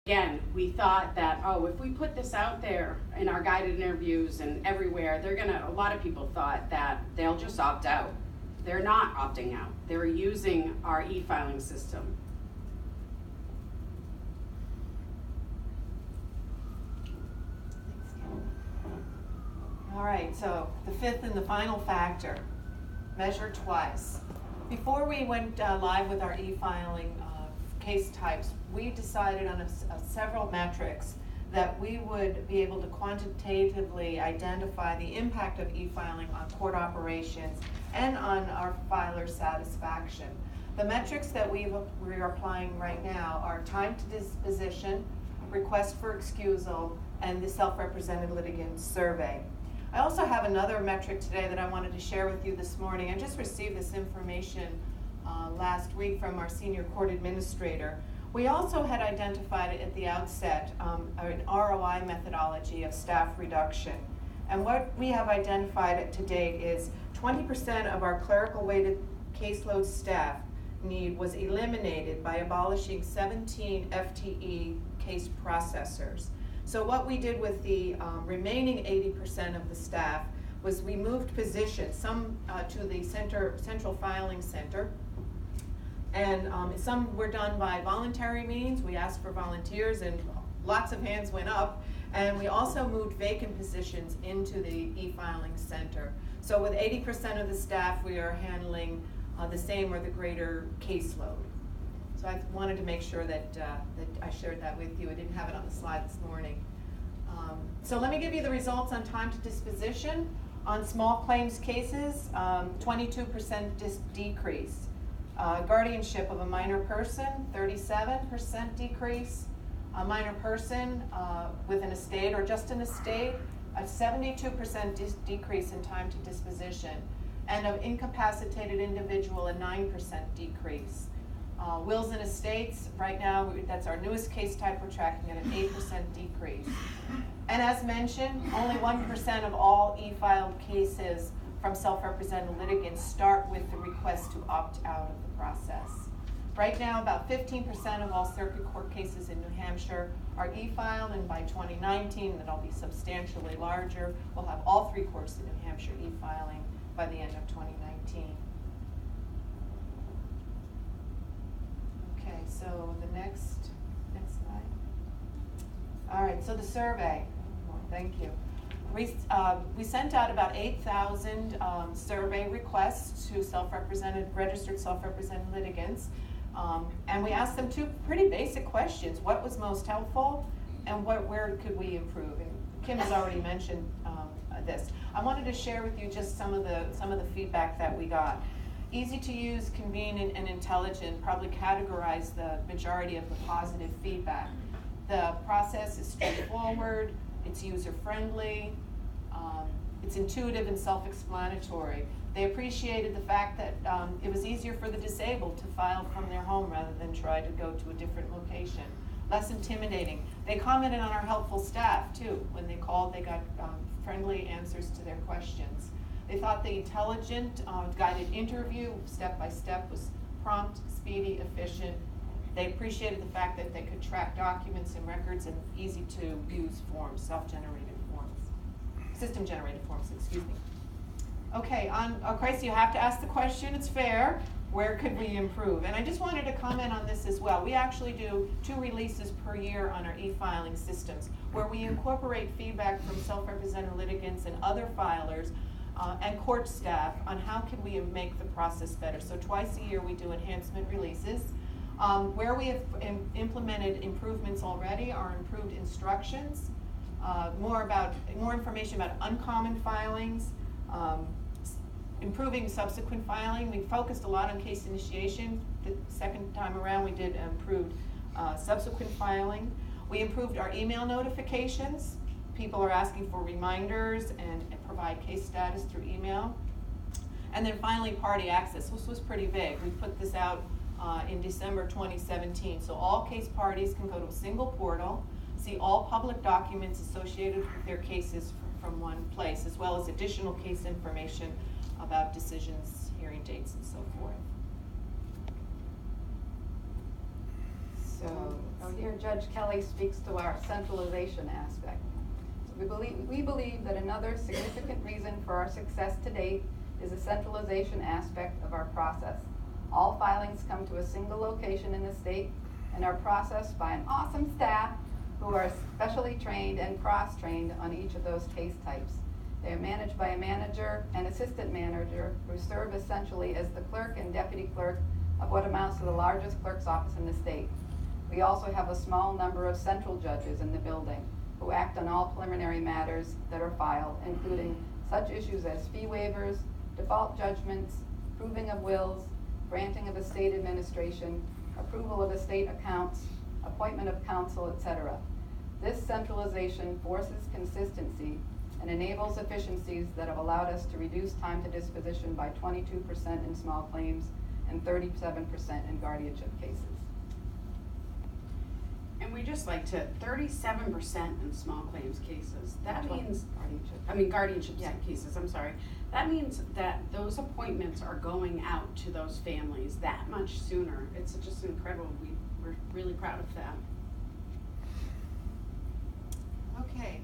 Again, we thought that, oh, if we put this out there in our guided interviews and everywhere, a lot of people thought that they'll just opt out. They're not opting out. They're using our e-filing system. All right, so the fifth and the final factor, measure twice. Before we went live with our e-filing case types, we decided on several metrics that we would be able to quantitatively identify the impact of e-filing on court operations and on our filer satisfaction. The metrics that we are applying right now are time to disposition, request for excusal, and the self-represented litigant survey. I also have another metric today that I wanted to share with you this morning. I just received this information last week from our senior court administrator. We also had identified at the outset an ROI methodology of staff reduction. And what we have identified to date is 20% of our clerical weighted caseload staff need was eliminated by abolishing 17 FTE case processors. So what we did with the remaining 80% of the staff was we moved positions, some to the central filing center, and some were done by voluntary means. We asked for volunteers and lots of hands went up, and we also moved vacant positions into the e-filing center. So with 80% of the staff, we are handling the same or the greater caseload. So I wanted to make sure that I shared that with you. I didn't have it on the slide this morning. So let me give you the results on time to disposition. On small claims cases, 22% decrease. Guardianship of a minor person, 37% decrease. A minor person with an estate or just an estate, a 72% decrease in time to disposition. And of incapacitated individual, a 9% decrease. Wills and estates, right now, that's our newest case type, we're tracking at an 8% decrease. And as mentioned, only 1% of all e-filed cases from self-represented litigants start with the request to opt out of the process. Right now, about 15% of all circuit court cases in New Hampshire are e-filed, and by 2019, that'll be substantially larger. We'll have all 3 courts in New Hampshire e-filing by the end of 2019. Okay, so the next slide. All right, so the survey. Thank you. We sent out about 8,000 survey requests to registered self-represented litigants, and we asked them 2 pretty basic questions: what was most helpful, and where could we improve? And Kim has already mentioned this. I wanted to share with you just some of the feedback that we got. Easy to use, convenient, and intelligent probably categorize the majority of the positive feedback. The process is straightforward, it's user-friendly, it's intuitive and self-explanatory. They appreciated the fact that it was easier for the disabled to file from their home rather than try to go to a different location. Less intimidating. They commented on our helpful staff too. When they called, they got friendly answers to their questions. They thought the intelligent, guided interview, step-by-step, was prompt, speedy, efficient. They appreciated the fact that they could track documents and records and easy-to-use forms, self-generated forms, system-generated forms, excuse me. Okay, so you have to ask the question, it's fair, where could we improve? And I just wanted to comment on this as well. We actually do 2 releases per year on our e-filing systems, where we incorporate feedback from self-represented litigants and other filers and court staff on how can we make the process better. So twice a year we do enhancement releases. Where we have implemented improvements already are improved instructions, more information about uncommon filings, improving subsequent filing. We focused a lot on case initiation. The second time around we did improved subsequent filing. We improved our email notifications. People are asking for reminders and provide case status through email. And then finally, party access. This was pretty big. We put this out in December 2017. So all case parties can go to a single portal, see all public documents associated with their cases from one place, as well as additional case information about decisions, hearing dates, and so forth. So So here Judge Kelly speaks to our centralization aspect. So we believe that another significant reason for our success to date is the centralization aspect of our process. All filings come to a single location in the state and are processed by an awesome staff who are specially trained and cross-trained on each of those case types. They are managed by a manager and assistant manager who serve essentially as the clerk and deputy clerk of what amounts to the largest clerk's office in the state. We also have a small number of central judges in the building who act on all preliminary matters that are filed, including such issues as fee waivers, default judgments, proving of wills, granting of estate administration, approval of estate accounts, appointment of counsel, etc. This centralization forces consistency and enables efficiencies that have allowed us to reduce time to disposition by 22% in small claims and 37% in guardianship cases. And we just like to, 37% in small claims cases, that means, guardianship Yeah. cases, I'm sorry. That means that those appointments are going out to those families that much sooner. It's just incredible. We're really proud of that. Okay,